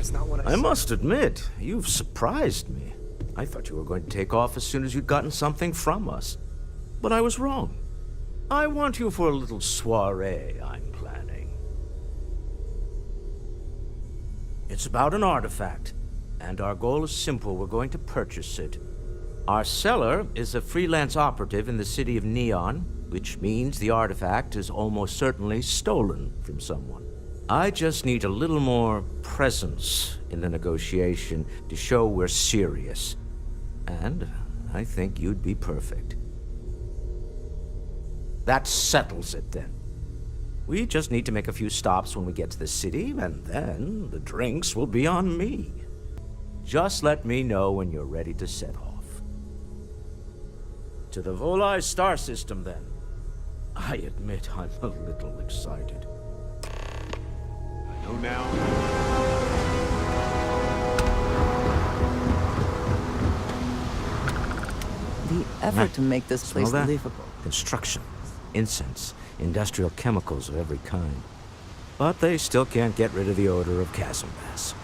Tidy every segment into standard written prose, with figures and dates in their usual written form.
That's not what I I said. must admit, you've surprised me. I thought you were going to take off as soon as you'd gotten something from us. But I was wrong. I want you for a little soiree I'm planning. It's about an artifact, and our goal is simple. We're going to purchase it. Our seller is a freelance operative in the city of Neon, which means the artifact is almost certainly stolen from someone. I just need a little more presence in the negotiation to show we're serious. And I think you'd be perfect. That settles it then. We just need to make a few stops when we get to the city, and then the drinks will be on me. Just let me know when you're ready to set off. To the Volai star system, then. I admit I'm a little excited. I know now. The effort to make this place Smell that? believable. Construction, incense, industrial chemicals of every kind. But they still can't get rid of the odor of chasm gas.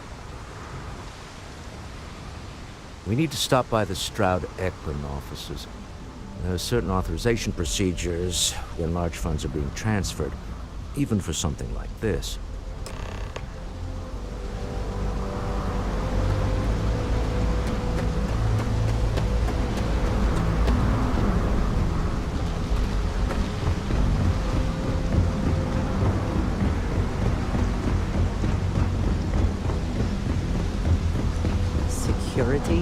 We need to stop by the Stroud-Eklund offices. There are certain authorization procedures when large funds are being transferred, even for something like this. Security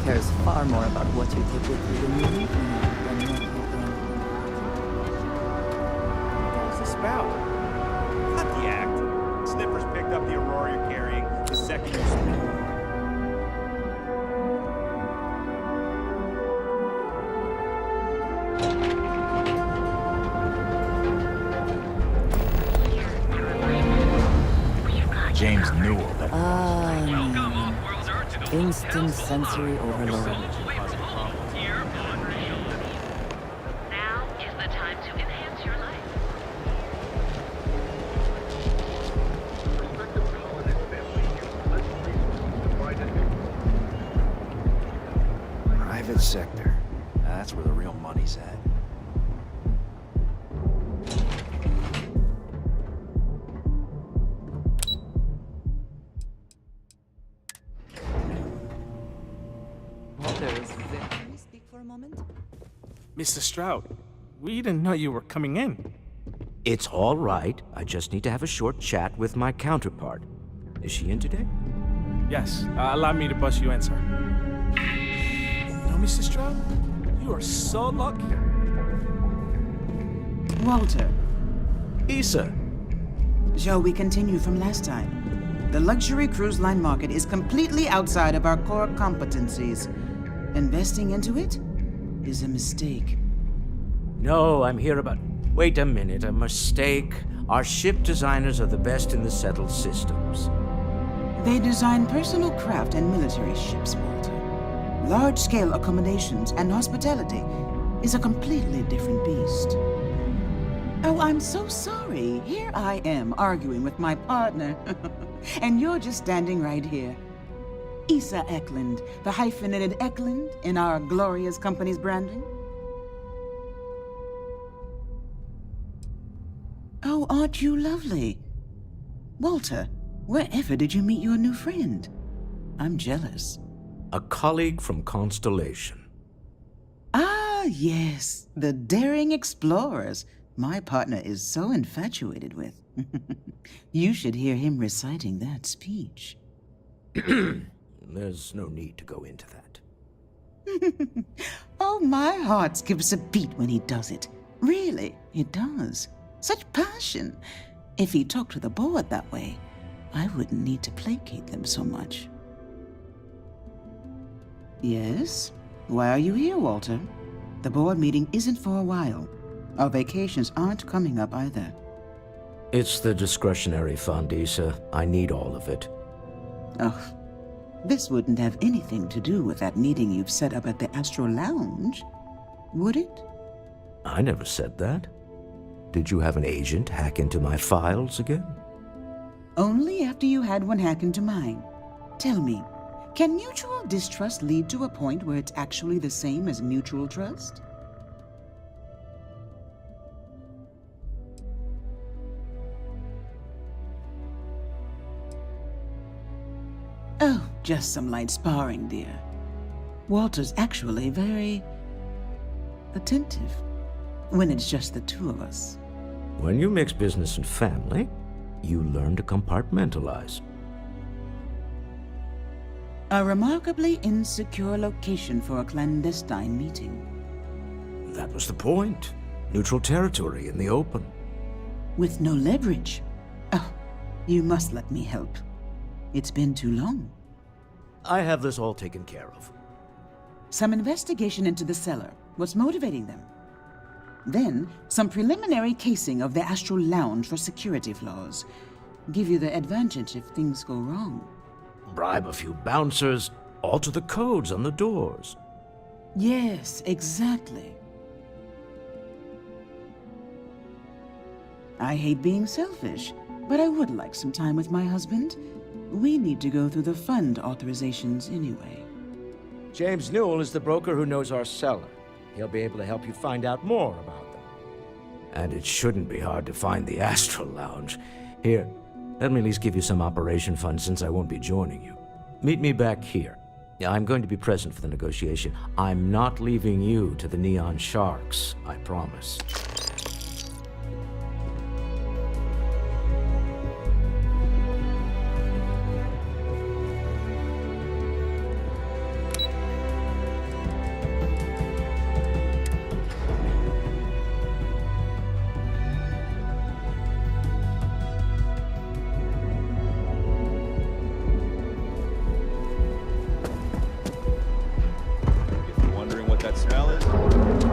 cares far more about what you take with you than you leave than what you bring. What was the spout? Cut the act. Snippers picked up the Aurora you're carrying the second you speak. James Newell. Instant sensory overload. Now is the time to enhance your life. Private sector. That's where the real money's at. Can we speak for a moment? Mr. Stroud, we didn't know you were coming in. It's all right. I just need to have a short chat with my counterpart. Is she in today? Yes, allow me to bust you in, sir. You know, Mr. Stroud, you are so lucky. Walter, Issa. shall we continue from last time? The luxury cruise line market is completely outside of our core competencies. Investing into it is a mistake. No, I'm here about... Wait a minute, a mistake. Our ship designers are the best in the settled systems. They design personal craft and military ships, Walter. Large-scale accommodations and hospitality is a completely different beast. Oh, I'm so sorry. Here I am arguing with my partner. And you're just standing right here. Issa Eklund, the hyphenated Eklund in our glorious company's branding. Oh, aren't you lovely? Walter, wherever did you meet your new friend? I'm jealous. A colleague from Constellation. Ah, yes, the daring explorers my partner is so infatuated with. You should hear him reciting that speech. There's no need to go into that. Oh, my heart skips a beat when he does it. Really, it does. Such passion. If he talked to the board that way, I wouldn't need to placate them so much. Yes? Why are you here, Walter? The board meeting isn't for a while. Our vacations aren't coming up either. It's the discretionary fund, Issa. I need all of it. Oh, this wouldn't have anything to do with that meeting you've set up at the Astro Lounge, would it? I never said that. Did you have an agent hack into my files again? Only after you had one hack into mine. Tell me, can mutual distrust lead to a point where it's actually the same as mutual trust? Oh, just some light sparring, dear. Walter's actually very attentive when it's just the two of us. When you mix business and family, you learn to compartmentalize. A remarkably insecure location for a clandestine meeting. That was the point. Neutral territory in the open. With no leverage. Oh, you must let me help. It's been too long. I have this all taken care of. Some investigation into the cellar. What's motivating them? Then, some preliminary casing of the Astral Lounge for security flaws. Give you the advantage if things go wrong. Bribe a few bouncers, alter the codes on the doors. Yes, exactly. I hate being selfish, but I would like some time with my husband. We need to go through the fund authorizations anyway. James Newell is the broker who knows our cellar. He'll be able to help you find out more about them. And it shouldn't be hard to find the Astral Lounge. Here, let me at least give you some operation funds since I won't be joining you. Meet me back here. I'm going to be present for the negotiation. I'm not leaving you to the Neon Sharks, I promise.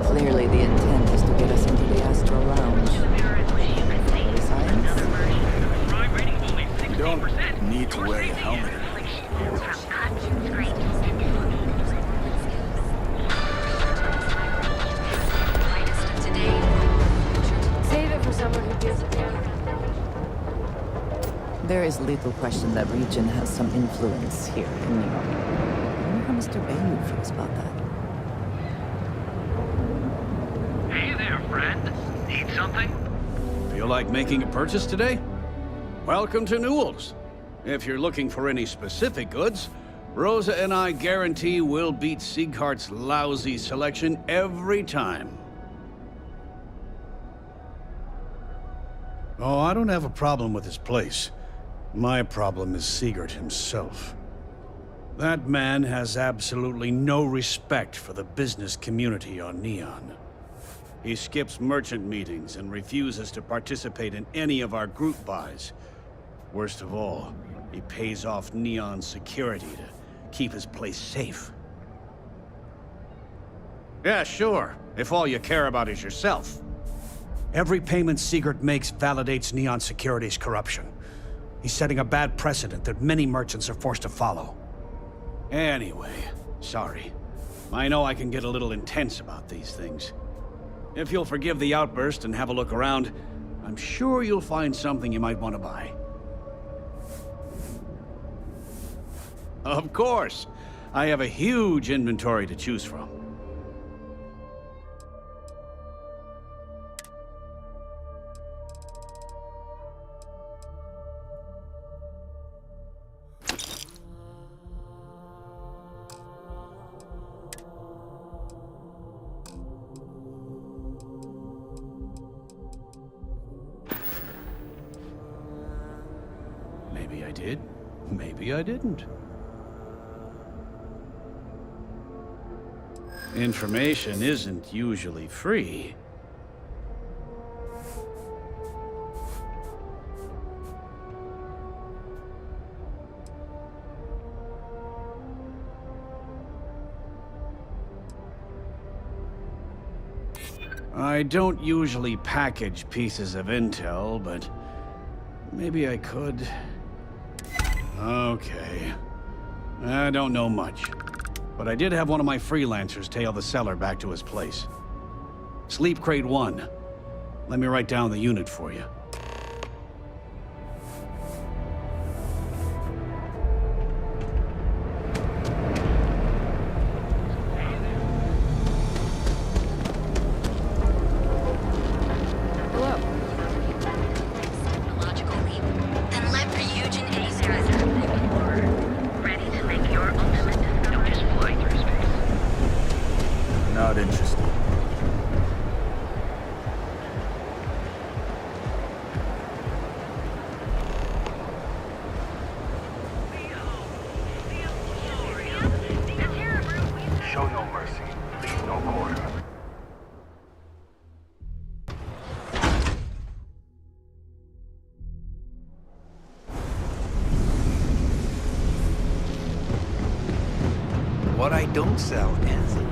Clearly the intent is to get us into the Astral Lounge. Any science? You don't need to wear your helmet. Save it for someone who gives it. There is little question that region has some influence here in New York. I wonder how Mr. Bayou feels about that. Hey there, friend. Need something? Feel like making a purchase today? Welcome to Newell's. If you're looking for any specific goods, Rosa and I guarantee we'll beat Sieghart's lousy selection every time. Oh, I don't have a problem with his place. My problem is Siegert himself. That man has absolutely no respect for the business community on Neon. He skips merchant meetings and refuses to participate in any of our group buys. Worst of all, he pays off Neon security to keep his place safe. Yeah, sure, if all you care about is yourself. Every payment Siegert makes validates Neon Security's corruption. He's setting a bad precedent that many merchants are forced to follow. Anyway, sorry. I know I can get a little intense about these things. If you'll forgive the outburst and have a look around, I'm sure you'll find something you might want to buy. Of course! I have a huge inventory to choose from. Maybe I did, maybe I didn't. Information isn't usually free. I don't usually package pieces of intel, but maybe I could. Okay. I don't know much. But I did have one of my freelancers tail the seller back to his place. Sleep Crate 1. Let me write down the unit for you. Not interested. Show no mercy. Leave no quarter. What I don't sell isn't.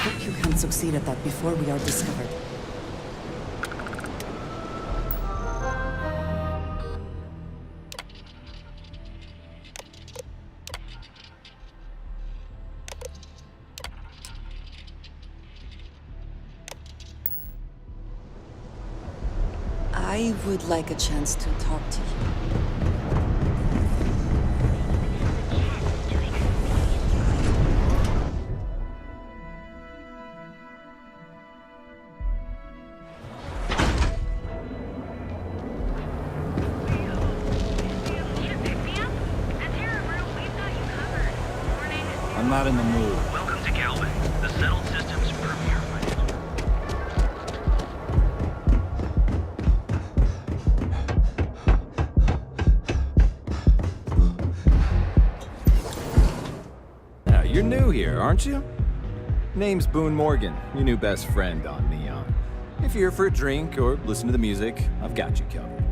Hope you can succeed at that before we are discovered. I would like a chance to talk to you. I'm not in the mood. Welcome to Kelvin, the settled system's premier financial. Now, you're new here, aren't you? Name's Boone Morgan, your new best friend on Neon. If you're here for a drink or listen to the music, I've got you covered.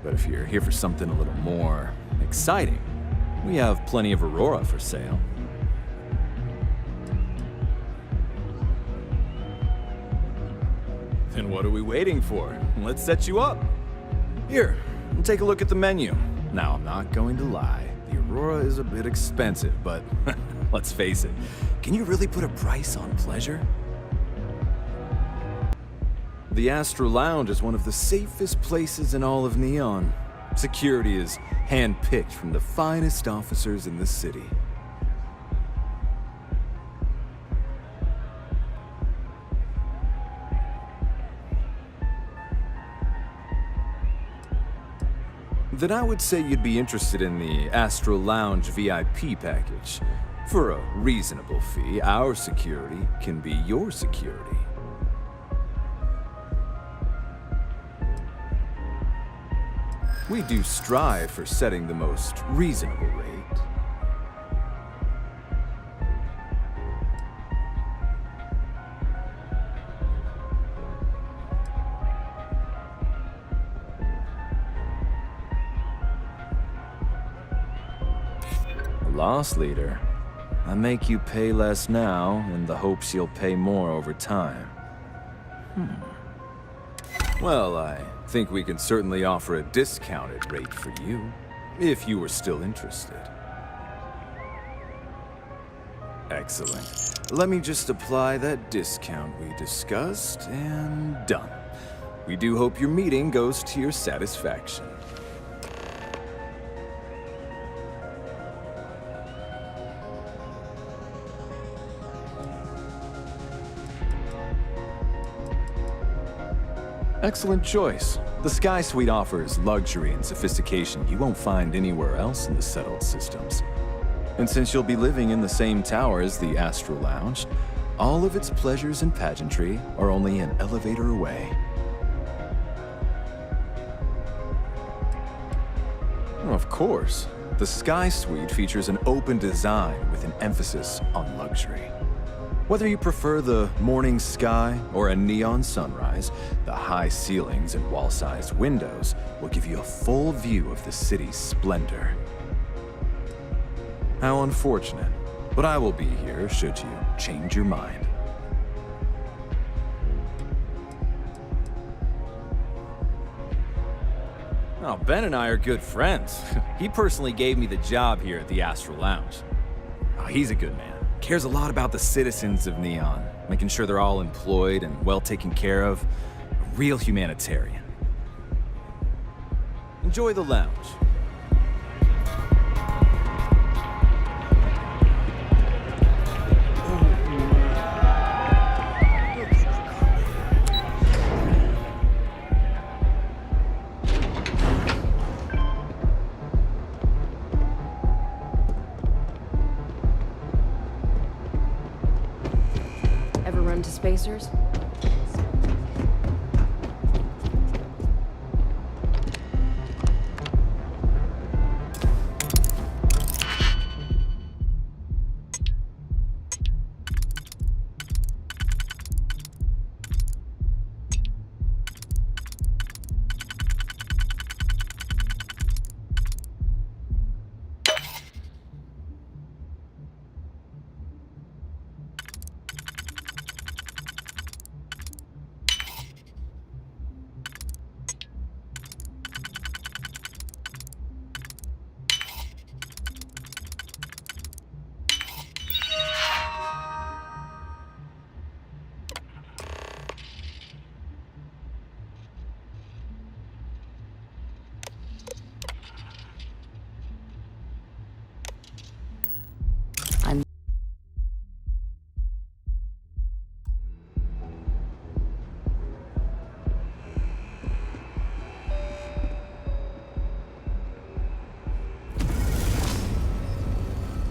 But if you're here for something a little more exciting, we have plenty of Aurora for sale. Then what are we waiting for? Let's set you up. Here, take a look at the menu. Now, I'm not going to lie. The Aurora is a bit expensive, but let's face it. Can you really put a price on pleasure? The Astro Lounge is one of the safest places in all of Neon. Security is hand-picked from the finest officers in the city. Then I would say you'd be interested in the Astro Lounge VIP package. For a reasonable fee, our security can be your security. We do strive for setting the most reasonable rate. Loss leader. I make you pay less now in the hopes you'll pay more over time. Well, I think we can certainly offer a discounted rate for you, if you were still interested. Excellent. Let me just apply that discount we discussed, and done. We do hope your meeting goes to your satisfaction. Excellent choice. The Sky Suite offers luxury and sophistication you won't find anywhere else in the settled systems. And since you'll be living in the same tower as the Astro Lounge, all of its pleasures and pageantry are only an elevator away. Of course, the Sky Suite features an open design with an emphasis on luxury. Whether you prefer the morning sky or a neon sunrise, the high ceilings and wall-sized windows will give you a full view of the city's splendor. How unfortunate, but I will be here should you change your mind. Oh, Ben and I are good friends. He personally gave me the job here at the Astral Lounge. Oh, he's a good man. Cares a lot about the citizens of Neon, making sure they're all employed and well taken care of. A real humanitarian. Enjoy the lounge. Ever run to spacers?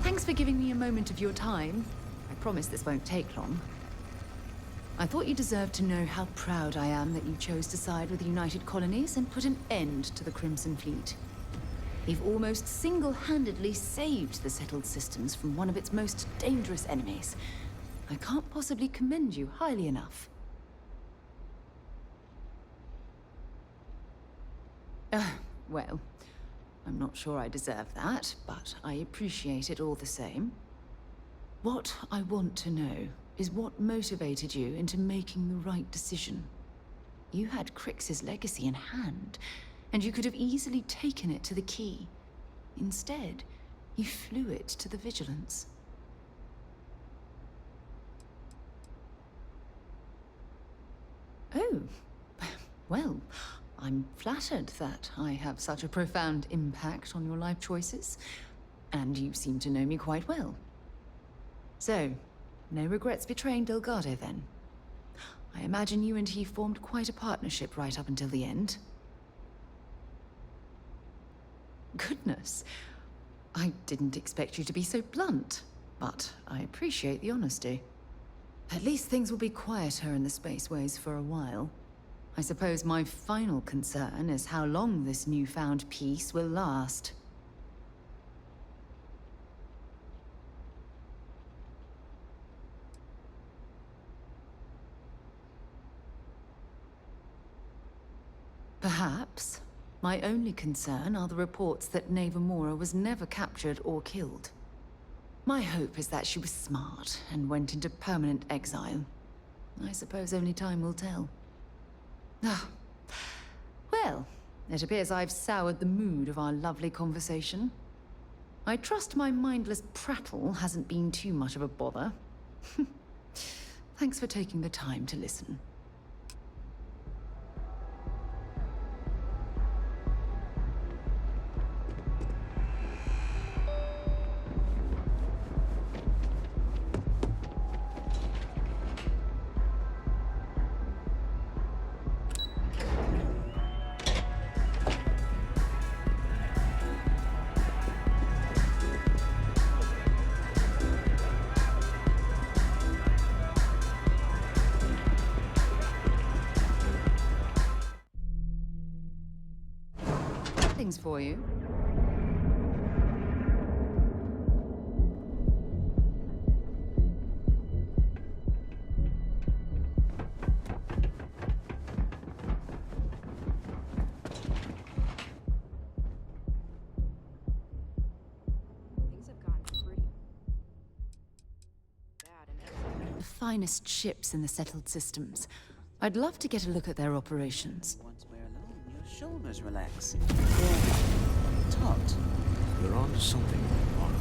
Thanks for giving me a moment of your time. I promise this won't take long. I thought you deserved to know how proud I am that you chose to side with the United Colonies and put an end to the Crimson Fleet. They've almost single-handedly saved the settled systems from one of its most dangerous enemies. I can't possibly commend you highly enough. Well, I'm not sure I deserve that, but I appreciate it all the same. What I want to know is what motivated you into making the right decision. You had Crix's legacy in hand, and you could have easily taken it to the Key. Instead, you flew it to the Vigilance. Oh, well, I'm flattered that I have such a profound impact on your life choices, and you seem to know me quite well. So, no regrets betraying Delgado, then? I imagine you and he formed quite a partnership right up until the end. Goodness, I didn't expect you to be so blunt, but I appreciate the honesty. At least things will be quieter in the spaceways for a while. I suppose my final concern is how long this newfound peace will last. Perhaps. My only concern are the reports that Navamora was never captured or killed. My hope is that she was smart and went into permanent exile. I suppose only time will tell. Ah. Well, it appears I've soured the mood of our lovely conversation. I trust my mindless prattle hasn't been too much of a bother. Thanks for taking the time to listen. For you. Things have gone pretty bad. The finest ships in the settled systems. I'd love to get a look at their operations. Once we're alone, you shoulders relax. They're taut. You're onto something, Mark.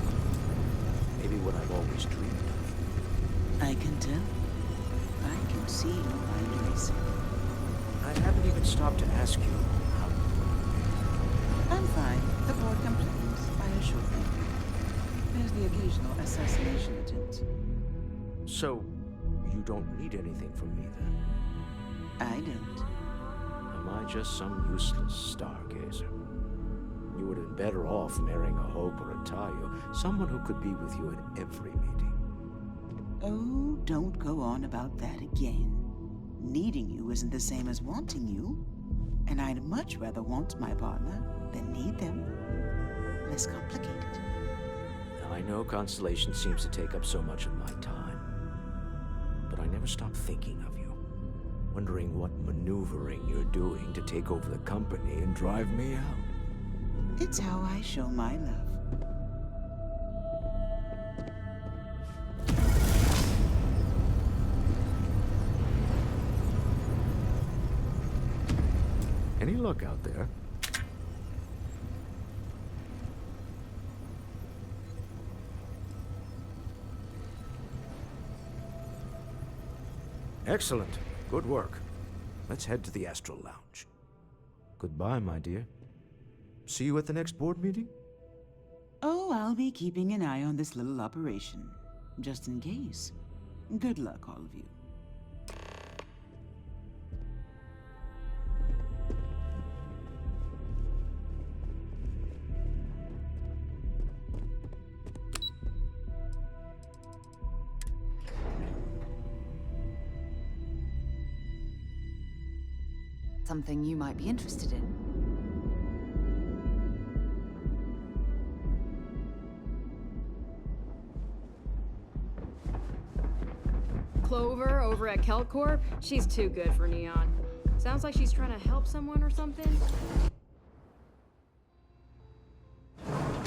Maybe what I've always dreamed of. I can tell. I can see your mind racing. I haven't even stopped to ask you how you are. I'm fine. The board complains, I assure you. There's the occasional assassination attempt. So, you don't need anything from me then? I don't. Am I just some useless stargazer? You would have been better off marrying a Hope or a Tayo, someone who could be with you in every meeting. Oh, don't go on about that again. Needing you isn't the same as wanting you. And I'd much rather want my partner than need them. Less complicated. I know Constellation seems to take up so much of my time, but I never stop thinking of you, wondering what maneuvering you're doing to take over the company and drive me out. It's how I show my love. Any luck out there? Excellent. Good work. Let's head to the Astral Lounge. Goodbye, my dear. See you at the next board meeting? Oh, I'll be keeping an eye on this little operation, just in case. Good luck, all of you. Something you might be interested in. Clover over at Kelcorp? She's too good for Neon. Sounds like she's trying to help someone or something.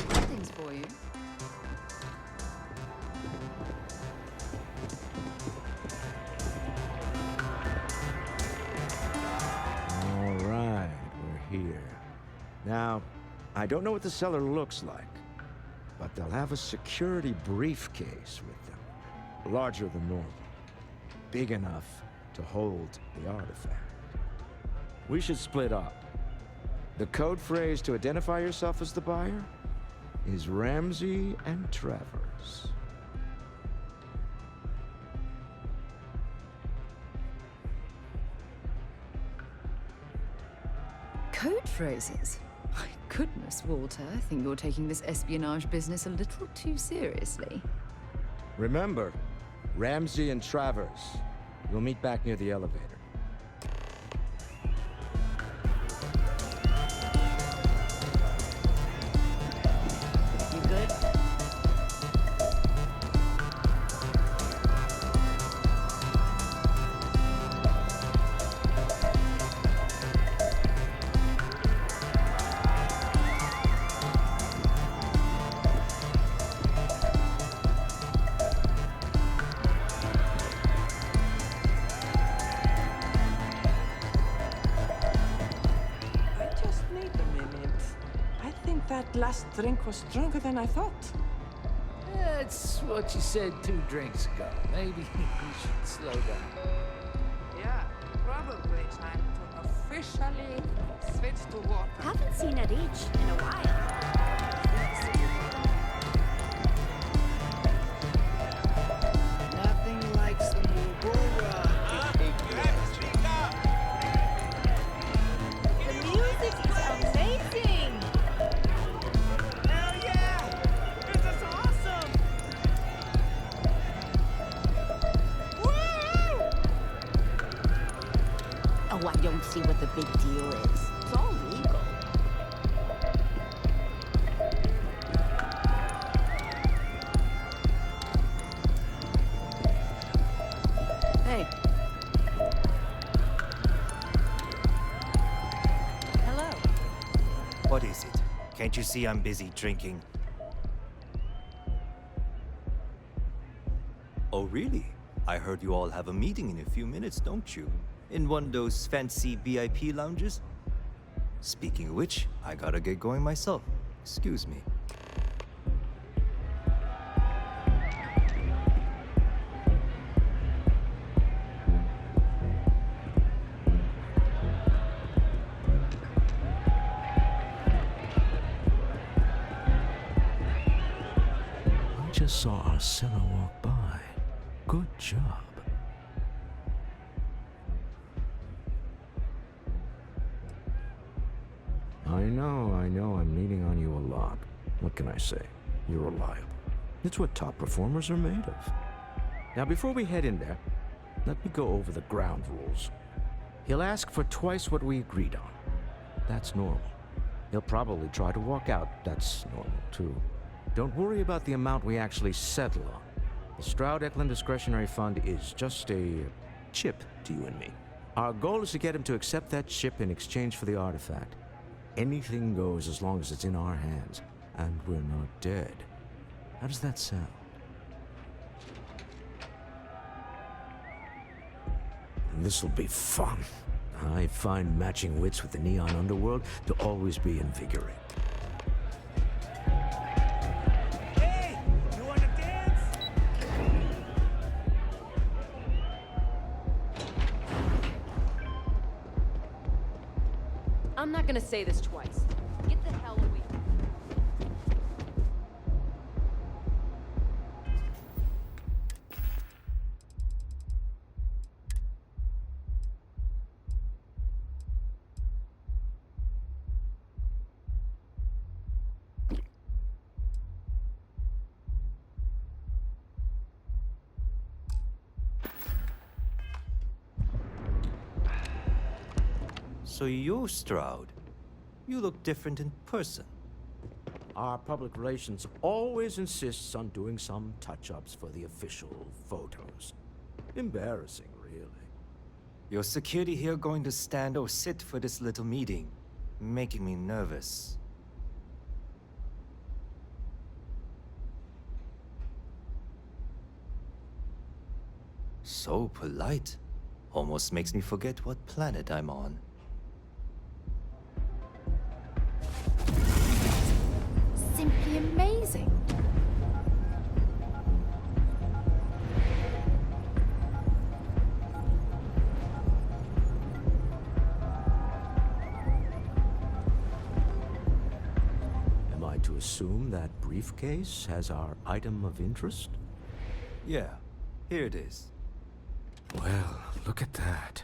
Things for you. All right, we're here. Now, I don't know what the cellar looks like, but they'll have a security briefcase with them, larger than normal, big enough to hold the artifact. We should split up. The code phrase to identify yourself as the buyer is Ramsey and Travers. Code phrases? My goodness, Walter. I think you're taking this espionage business a little too seriously. Remember, Ramsey and Travers. We'll meet back near the elevator. You good? That last drink was stronger than I thought. That's what you said 2 drinks ago. Maybe we should slow down. Yeah, probably time to officially switch to water. Haven't seen a Reach in a while. Nothing like some Mugora. The music is amazing! Hell yeah! This is awesome! Woo! Oh, I don't see what the big deal is. It's all legal. Hey. Hello. What is it? Can't you see I'm busy drinking? Oh, really? I heard you all have a meeting in a few minutes, don't you? In one of those fancy VIP lounges? Speaking of which, I gotta get going myself. Excuse me. I just saw our seller walk by. Good job. I know, I'm leaning on you a lot. What can I say? You're reliable. It's what top performers are made of. Now, before we head in there, let me go over the ground rules. He'll ask for twice what we agreed on. That's normal. He'll probably try to walk out. That's normal, too. Don't worry about the amount we actually settle on. The Stroud-Eklund Discretionary Fund is just a chip to you and me. Our goal is to get him to accept that chip in exchange for the artifact. Anything goes as long as it's in our hands, and we're not dead. How does that sound? This'll be fun. I find matching wits with the neon underworld to always be invigorating. Hey, you wanna dance? I'm not gonna say this twice. Get the hell away. So you're Stroud. You look different in person. Our public relations always insists on doing some touch-ups for the official photos. Embarrassing, really. Your security here going to stand or sit for this little meeting, making me nervous. So polite. Almost makes me forget what planet I'm on. Simply amazing. Am I to assume that briefcase has our item of interest? Yeah, here it is. Well, look at that.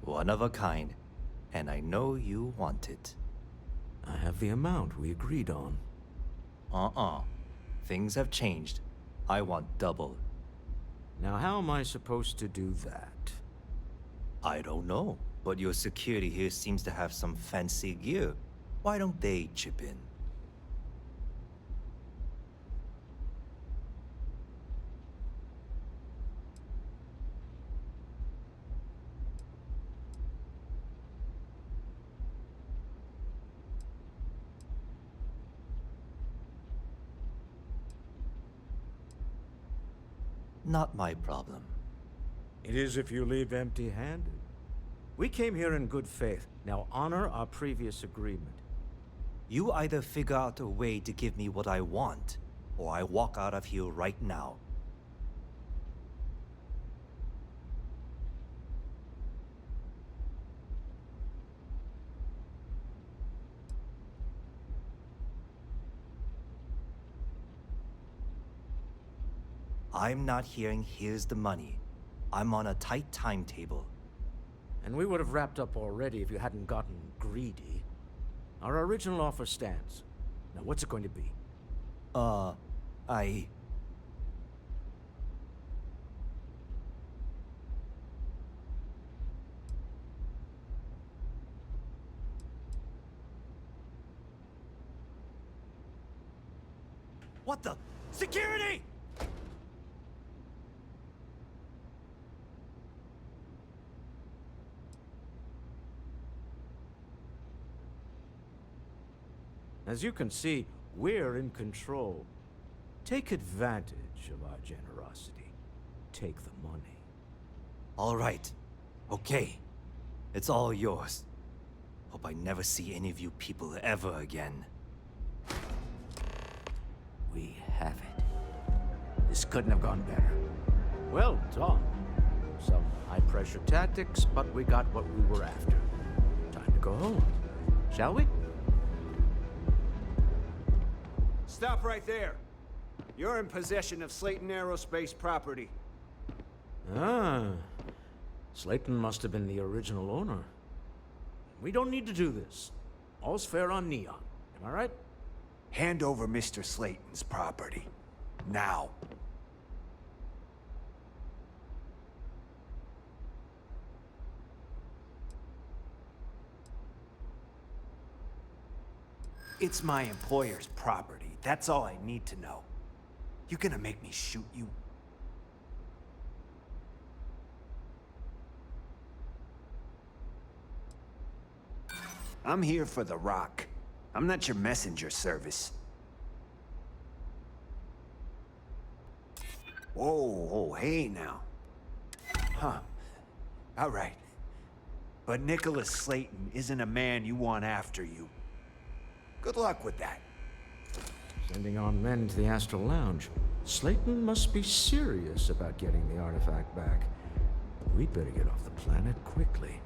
One of a kind, and I know you want it. I have the amount we agreed on. Things have changed. I want double. Now, how am I supposed to do that? I don't know, but your security here seems to have some fancy gear. Why don't they chip in? Not my problem. It is if you leave empty-handed. We came here in good faith. Now honor our previous agreement. You either figure out a way to give me what I want, or I walk out of here right now. I'm not hearing here's the money. I'm on a tight timetable. And we would have wrapped up already if you hadn't gotten greedy. Our original offer stands. Now what's it going to be? What the? Security! As you can see, we're in control. Take advantage of our generosity. Take the money. All right. Okay. It's all yours. Hope hope I never see any of you people ever again. We have it. This couldn't have gone better. Well done. Some high-pressure tactics, but we got what we were after. Time to go home. Shall we? Stop right there. You're in possession of Slayton Aerospace property. Ah. Slayton must have been the original owner. We don't need to do this. All's fair on Neon. Am I right? Hand over Mr. Slayton's property. Now. It's my employer's property. That's all I need to know. You gonna make me shoot you? I'm here for the rock. I'm not your messenger service. Whoa, hey now. Huh. All right. But Nicholas Slayton isn't a man you want after you. Good luck with that. Sending on men to the Astral Lounge. Slayton must be serious about getting the artifact back. We'd better get off the planet quickly.